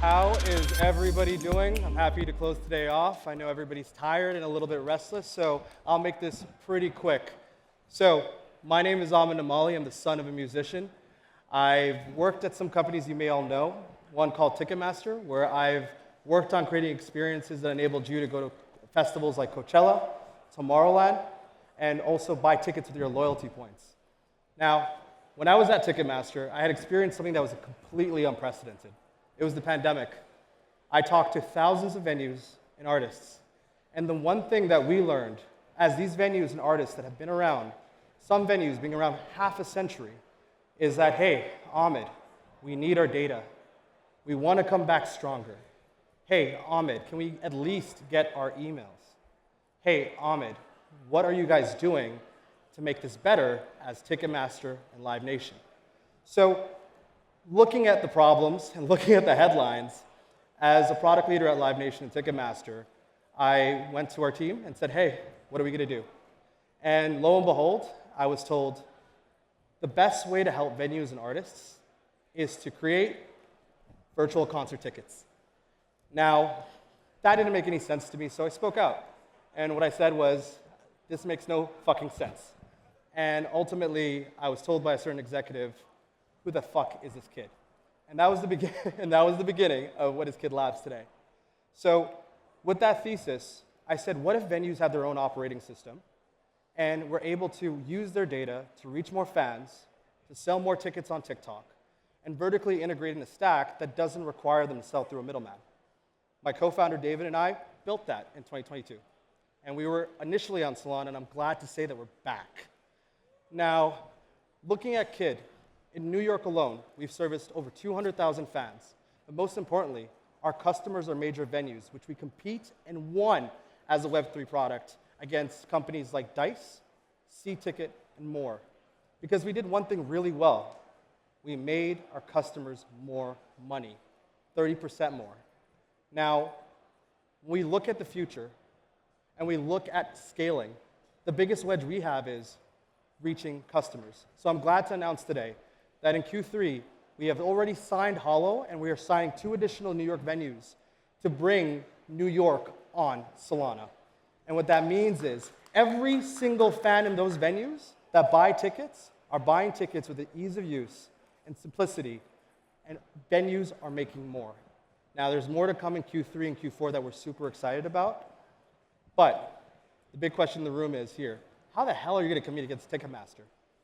How is everybody doing? I'm happy to close today off. I know everybody's tired and a little bit restless, so I'll make this pretty quick. So, my name is Ahmed Nimale. I'm the son of a musician. I've worked at some companies you may all know, one called Ticketmaster, where I've worked on creating experiences that enabled you to go to festivals like Coachella, Tomorrowland, and also buy tickets with your loyalty points. Now, when I was at Ticketmaster, I had experienced something that was completely unprecedented. It was the pandemic. I talked to thousands of venues and artists, and the one thing that we learned, as these venues and artists that have been around, some venues being around half a century, is that, hey, Ahmed, we need our data. We want to come back stronger. Hey, Ahmed, can we at least get our emails? Hey, Ahmed, what are you guys doing to make this better as Ticketmaster and Live Nation? So, looking at the problems and looking at the headlines, as a product leader at Live Nation and Ticketmaster, I went to our team and said, hey, what are we going to do? And lo and behold, I was told the best way to help venues and artists is to create virtual concert tickets. Now, that didn't make any sense to me, so I spoke out. And what I said was, this makes no fucking sense. And ultimately, I was told by a certain executive, who the fuck is this kid? And that was the beginning of what is Kid Labs today. So with that thesis, I said, what if venues have their own operating system and we're able to use their data to reach more fans, to sell more tickets on TikTok, and vertically integrate in a stack that doesn't require them to sell through a middleman? My co-founder David and I built that in 2022. And we were initially on Solana, and I'm glad to say that we're back. Now, looking at Kid, in New York alone, we've serviced over 200,000 fans. But most importantly, our customers are major venues, which we compete and won as a Web3 product against companies like Dice, C-Ticket, and more. Because we did one thing really well. We made our customers more money, 30% more. Now, when we look at the future and we look at scaling, the biggest wedge we have is reaching customers. So I'm glad to announce today that in Q3, we have already signed Hollow, and we are signing 2 additional New York venues to bring New York on Solana. And what that means is every single fan in those venues that buy tickets are buying tickets with the ease of use and simplicity, and venues are making more. Now, there's more to come in Q3 and Q4 that we're super excited about, but the big question in the room is here, how the hell are you going to compete against Ticketmaster?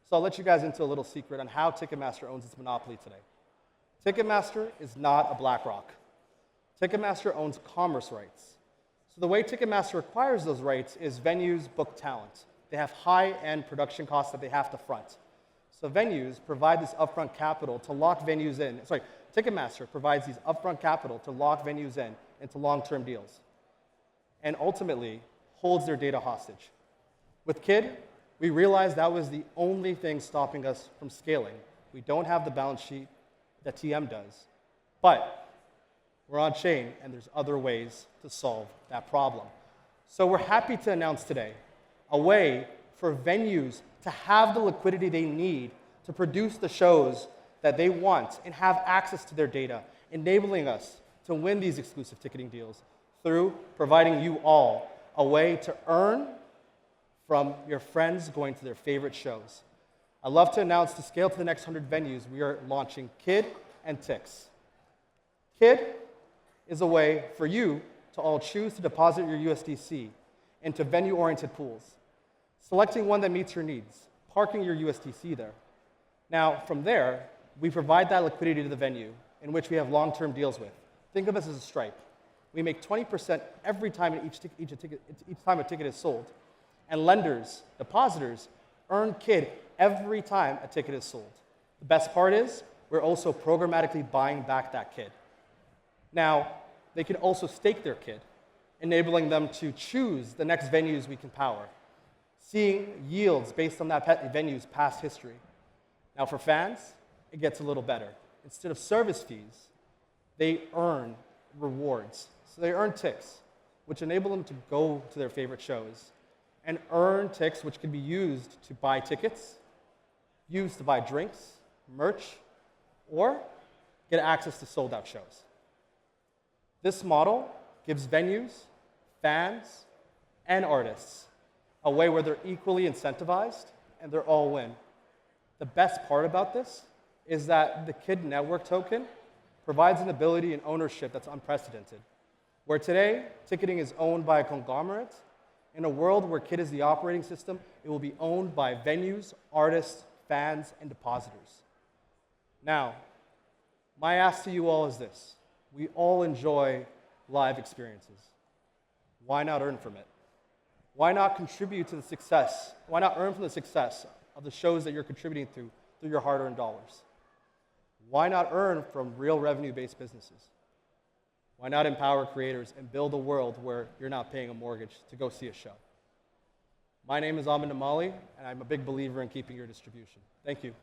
So I'll let you guys into a little secret on how Ticketmaster owns its monopoly today. Ticketmaster is not a BlackRock. Ticketmaster owns commerce rights. So the way Ticketmaster acquires those rights is venues book talent. They have high-end production costs that they have to front. So venues provide this upfront capital to lock venues in. Sorry, Ticketmaster provides these upfront capital to lock venues in into long-term deals, and ultimately holds their data hostage. With Kid, we realized that was the only thing stopping us from scaling. We don't have the balance sheet that TM does, but we're on chain, and there's other ways to solve that problem. So we're happy to announce today a way for venues to have the liquidity they need to produce the shows that they want and have access to their data, enabling us to win these exclusive ticketing deals through providing you all a way to earn from your friends going to their favorite shows. I'd love to announce, to scale to the next 100 venues, we are launching Kid and Tix. Kid is a way for you to all choose to deposit your USDC into venue-oriented pools, selecting one that meets your needs, parking your USDC there. Now, from there, we provide that liquidity to the venue in which we have long-term deals with. Think of this as a Stripe. We make 20% every time each time a ticket is sold. And lenders, depositors, earn Kid every time a ticket is sold. The best part is we're also programmatically buying back that Kid. Now, they can also stake their Kid, enabling them to choose the next venues we can power, seeing yields based on that venue's past history. Now, for fans, it gets a little better. Instead of service fees, they earn rewards. So they earn ticks, which enable them to go to their favorite shows, and earn ticks which can be used to buy tickets, used to buy drinks, merch, or get access to sold-out shows. This model gives venues, fans, and artists a way where they're equally incentivized and they're all win. The best part about this is that the KID network token provides an ability and ownership that's unprecedented. Where today, ticketing is owned by a conglomerate, in a world where KID is the operating system, it will be owned by venues, artists, fans, and depositors. Now, my ask to you all is this. We all enjoy live experiences. Why not earn from it? Why not contribute to the success? Why not earn from the success of the shows that you're contributing to through your hard-earned dollars? Why not earn from real revenue-based businesses? Why not empower creators and build a world where you're not paying a mortgage to go see a show? My name is Ahmed, and I'm a big believer in keeping your distribution. Thank you.